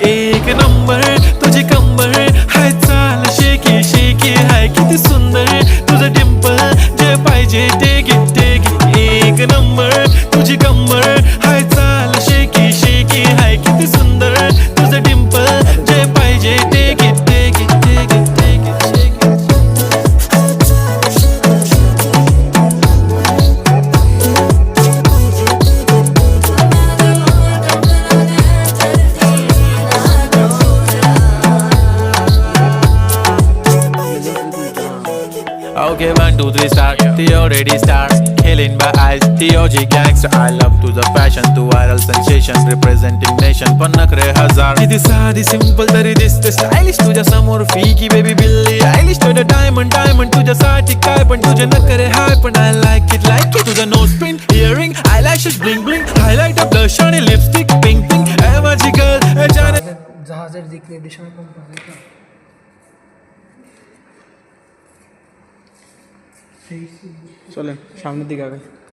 एक नंबर तुझी कंबर हाय चाल शेकी शेकी हाय किती सुंदर तुझं डिंपल जे पाहिजे ते घे एक नंबर तुझी कंबर हाय चाल शेकी शेकी हाय किती सुंदर तुझं डिंपल जे पाहिजे ते घे Okay, 1, 2, 3, start. The already start. Killing my eyes. The OG gangster. I love to the fashion, to viral sensation, representing nation. पण नखरे हजार. किती साधी simple तरी दिसते stylish. तुझ्या समोर फीकी baby बिल्ली आयलिश. तुझं diamond तुझ्यासाठी काय पण तुझे नखरे हाय पण I like it. तुझं nose pin, earring, eyelashes bling bling, highlighter, blush आणि lipstick pink pink. ए माझी girl, ए जाने. জাহাজের দিক নির্দেশনা কোম্পানি চলেন সামনের দিকে আগে